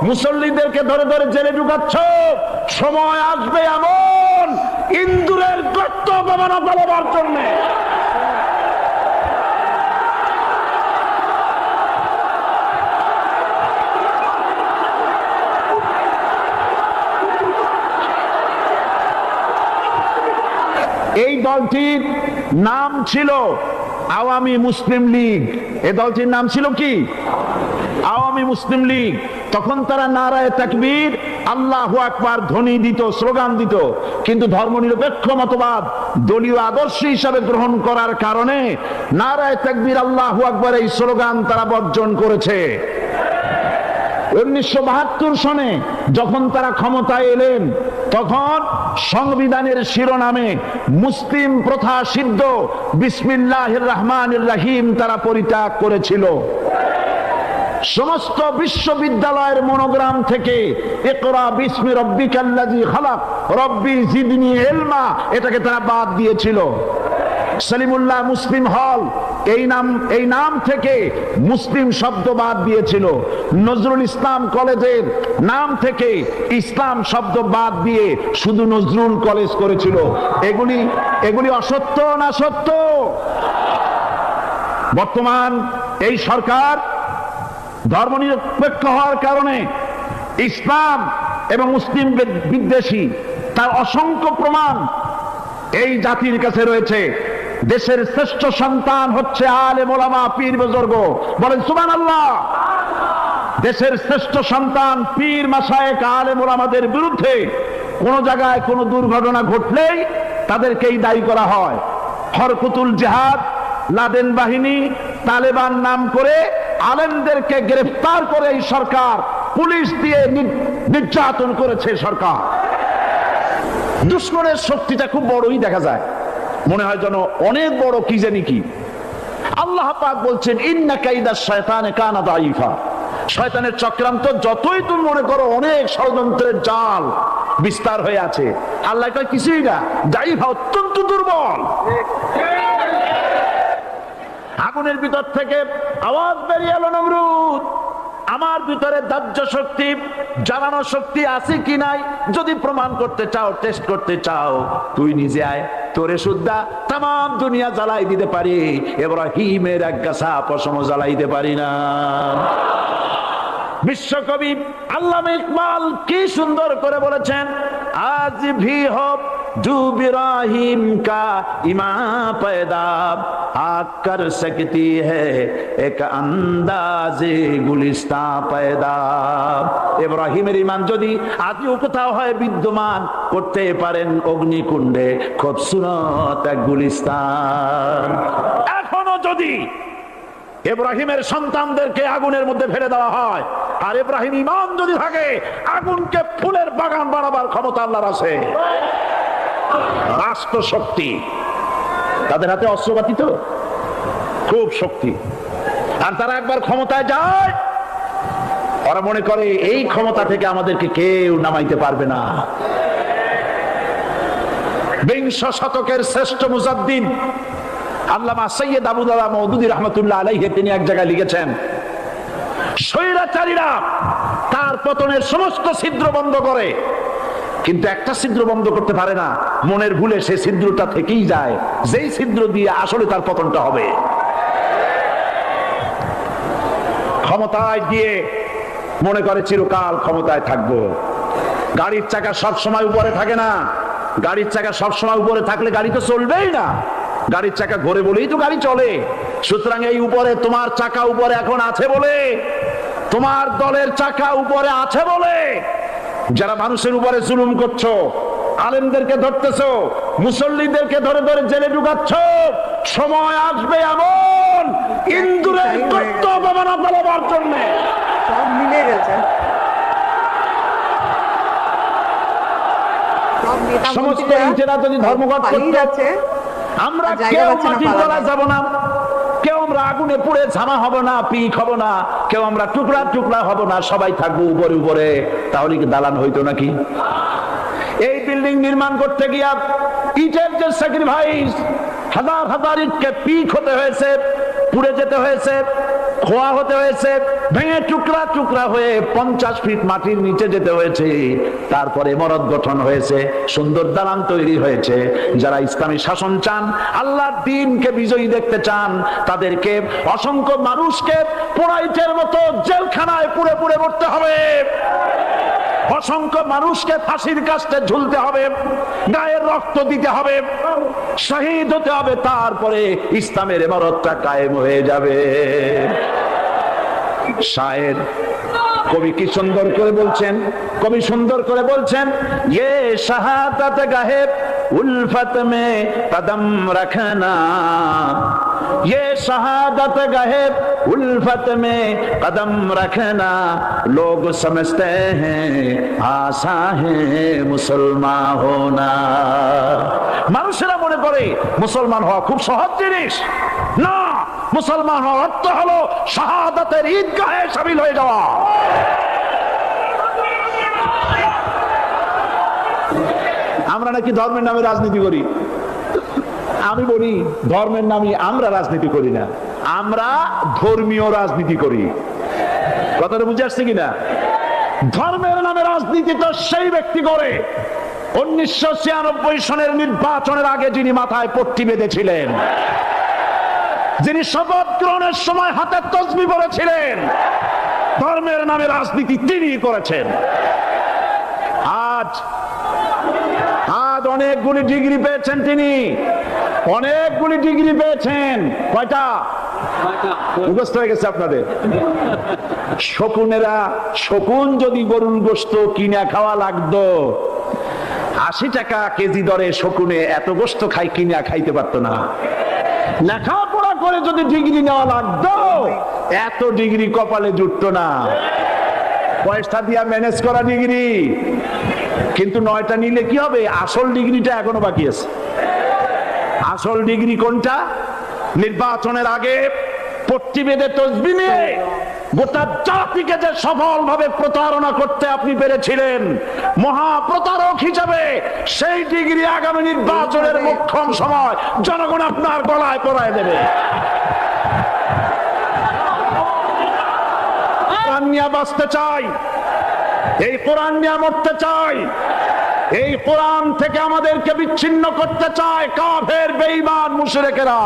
মুসল্লিদেরকে ধরে ধরে জেলে ঢুকাচ্ছ, সময় আসবে এমন ইন্দুরের গর্ত অপমানা পালাবার জন্য। এই দলটির নাম ছিল আওয়ামী মুসলিম লীগ। এই দলটির নাম ছিল কি? আওয়ামী মুসলিম লীগ। তখন তারা নারায়ে তাকবীর, আল্লাহু আকবার ধ্বনি দিত, স্লোগান দিত, কিন্তু ধর্মনিরপেক্ষ মতবাদ দলীয় আদর্শ হিসাবে গ্রহণ করার কারণে নারায়ে তাকবীর, আল্লাহু আকবার এই স্লোগান তারা বর্জন করেছে। 1972 সনে যখন তারা ক্ষমতায় এলেন, তখন সংবিধানের শিরোনামে মুসলিম প্রথা সিদ্ধ বিসমিল্লাহির রহমানির রহিম তারা পরিত্যাগ করেছিল। সমস্ত বিশ্ববিদ্যালয়ের মনোগ্রাম থেকে ইকরা বিসমি রব্বিকাল্লাযী খালাক রব্বি জিদনি ইলমা এটাকে তারা বাদ দিয়েছিল। সলিমুল্লাহ মুসলিম হল এই নাম থেকে মুসলিম শব্দ বাদ দিয়েছিল। নজরুল ইসলাম কলেজের নাম থেকে ইসলাম শব্দ বাদ দিয়ে শুধু নজরুল কলেজ করেছিল। এগুলি অসত্য না সত্য? বর্তমান এই সরকার ধর্মনিরপেক্ষ হওয়ার কারণে ইসলাম এবং মুসলিম বিদ্বেষী, তার অসংখ্য প্রমাণ এই জাতির কাছে রয়েছে। দেশের শ্রেষ্ঠ সন্তান হচ্ছে আলেম ওলামা, পীর বুজুর্গ। বলেন সুবহানাল্লাহ। দেশের শ্রেষ্ঠ সন্তান পীর মাশায়েখ আলেম ওলামাদের বিরুদ্ধে কোন জায়গায় কোনো দুর্ঘটনা ঘটলেই তাদেরকেই দায়ী করা হয়। হরকুতুল জিহাদ, লাদেন বাহিনী, তালেবান নাম করে আলেমদেরকে গ্রেফতার করে এই সরকার পুলিশ দিয়ে নির্যাতন করেছে সরকার। দুশ্মনের শক্তিটা খুব বড়ই দেখা যায়, মনে হয় যেন অনেক বড় কি জানি কি। আল্লাহ পাক বলছেন ইন্না কাইদা শায়তানে কানা দাঈফা। শয়তানের চক্রান্ত যতই তুমি মনে করো অনেক ষড়যন্ত্রের জাল বিস্তার হয়ে আছে, আল্লাহ কয় কিছুই না, দাঈফা অত্যন্ত দুর্বল। আগুনের ভিতর থেকে আওয়াজ বেরিয়ে এলো, নমরুদ আমার ভিতরে দাহ্য শক্তি, জ্বালানো শক্তি আছে কি নাই যদি প্রমাণ করতে চাও, টেস্ট করতে চাও, তুই নিজে আয়, তোরে সুদ্ধা তাম দুনিয়া জ্বালাই দিতে পারি, ইব্রাহিমের এক গাছা পশম জ্বালাইতে পারি না। বিশ্বকবি আল্লামা ইকবাল কি সুন্দর করে বলেছেন, আজ ভি হো जो इब्राहिम का ईमान पैदा आग कर सकती है एक अंदाज़े गुलिस्ता पैदा। ইব্রাহিমের ঈমান যদি আদিও কোথাও হয় বিদ্যমান, করতে পারেন অগ্নিকুণ্ডে খুবসুরত এক গুলিস্তান। এখনো যদি ইব্রাহিমের সন্তানদেরকে আগুনের মধ্যে ফেলে দেওয়া হয়, আর ইব্রাহিম ঈমান যদি থাকে, আগুনকে ফুলের বাগান বানাবার ক্ষমতা আল্লাহর আছে। রাষ্ট্র শক্তি, তাদের হাতে অস্ত্রপাতি তো খুব শক্তি, আর তারা একবার ক্ষমতায় যায়, ওরা মনে করে এই ক্ষমতা থেকে আমাদেরকে কেউ নামাইতে পারবে না। বিংশ শতকের শ্রেষ্ঠ মুজাদ্দিদ আল্লামা সৈয়দ আবুদুল্লাহ মওদুদী রাহমাতুল্লাহ আলাইহি তিনি এক জায়গায় লিখেছেন, স্বৈরাচারীরা তার পতনের সমস্ত ছিদ্র বন্ধ করে, কিন্তু একটা ছিদ্র বন্ধ করতে পারে না, মনের ভুলে সেই ছিদ্রটা থেকেই যায়, যেই ছিদ্র দিয়ে আসলে তার পতনটা হবে। ক্ষমতায় গিয়ে মনে করে চিরকাল ক্ষমতায় থাকবো। গাড়ির চাকা সব সময় উপরে থাকে না, গাড়ির চাকা সব সময় উপরে থাকলে গাড়ি তো চলবেই না, গাড়ির চাকা ঘোরে বলেই তো গাড়ি চলে। সুতরাং এই উপরে তোমার চাকা উপরে এখন আছে বলে, তোমার দলের চাকা উপরে আছে বলে যারা মানুষের উপরে জুলুম করছো, আলেমদেরকে ধরতেছো, মুসল্লিদেরকে ধরে ধরে জেলে ঢুকাচ্ছ, সময় আসবে এমন ইন্দুরের গর্ত অপমানা পালাবার জন্য। সব মিলে গেছে, সমস্ত ইন্টেরা যদি ধর্মঘট করতে, আমরা কেউ মাটির তলায় যাব না, কেউ আমরা আগুনে পুড়ে ঝামা হব না, পিক হব না, কেউ আমরা টুকরা টুকরা হব না, সবাই থাকবো উপরে উপরে। তাহলে কি দালান হইতো নাকি? এই বিল্ডিং নির্মাণ করতে গিয়া ইটের যে স্যাক্রিফাইস, হাজার হাজার ইটকে পিক হতে হয়েছে, পুড়ে যেতে হয়েছে, খোয়া হতে হয়েছে, ভেঙে টুকরা টুকরা হয়ে 50 ফিট মাটির নিচে যেতে হয়েছে। তারপরে ইমারত গঠন হয়েছে, সুন্দর দালান তৈরি হয়েছে। যারা ইসলামী শাসন চান, আল্লাহর দ্বীনকে বিজয়ী দেখতে চান, তাদেরকে অসংখ্য মানুষকে পোড়াইটের মতো জেলখানায় পুড়ে পুড়ে মরতে হবে। অসংখ্য মানুষকে ফাঁসির কাস্টে ঝুলতে হবে, গায়ের রক্ত দিতে হবে, শহীদ হতে হবে, তারপরে ইসলামের ইমারতটা কায়েম হয়ে যাবে। শায়ের কবি কি সুন্দর করে বলছেন, কবি সুন্দর করে বলছেন, ये शहादत गाहे उल्फत में कदम रखना, ये शहादत गाहे उल्फत में कदम रखना, लोग समझते हैं आसा है मुसलमान होना। মানুষেরা মনে করে মুসলমান হওয়া খুব সহজ জিনিস। না, মুসলমান হওয়ার অর্থ হলো শাহাদাতের ঈদগাহে শামিল হয়ে যাওয়া। আমরা নাকি ধর্মের নামে রাজনীতি করি। আমি বলি, ধর্মের নামে আমরা রাজনীতি করি না, আমরা ধর্মীয় রাজনীতি করি। কথাটা বুঝে আসছে কিনা? ধর্মের নামে রাজনীতি তো সেই ব্যক্তি করে 1996 সনের নির্বাচনের আগে যিনি মাথায় পট্টি বেঁধেছিলেন, যিনি শপথ গ্রহণের সময় হাতে তসবিহ পড়েছিলেন, ধর্মের নামে রাজনীতি তিনি করেছেন। আজ অনেকগুলি ডিগ্রি পেয়েছেন তিনি, অনেকগুলি ডিগ্রি পেয়েছেন। কয়টা? মুখস্থ হয়ে গেছে আপনাদের। শকুনেরা, শকুন যদি গরুর গোশত কিনা খাওয়া লাগতো, 80 টাকা কেজি দরে শকুনে এত গোশত কিনা খাইতে পারতো না। লেখাপড়া করে যদি ডিগ্রি নেওয়া লাগতো, এত ডিগ্রি কপালে জুটতো না। পয়সা দিয়া ম্যানেজ করা ডিগ্রি, কিন্তু 9টা নিলে কি হবে? আসল ডিগ্রিটা এখনো বাকি আছে। আসল ডিগ্রি কোনটা? নির্বাচনের আগে পট্টি বেঁধে তসবিহ নিয়ে গোটা জাতিকে যে সফলভাবে প্রতারণা করতে আপনি পেরেছিলেন, মহাপ্রতারক হিসাবে, সেই ডিগ্রি আগামী নির্বাচনের মোক্ষম সময় জনগণ আপনার গলায় পরায় দেবে। কোরআন নিয়ে বাঁচতে চাই, এই কোরআন নিয়ে মরতে চাই, এই কোরআন থেকে আমাদেরকে বিচ্ছিন্ন করতে চায় কাফের, বেঈমান, মুশরিকেরা।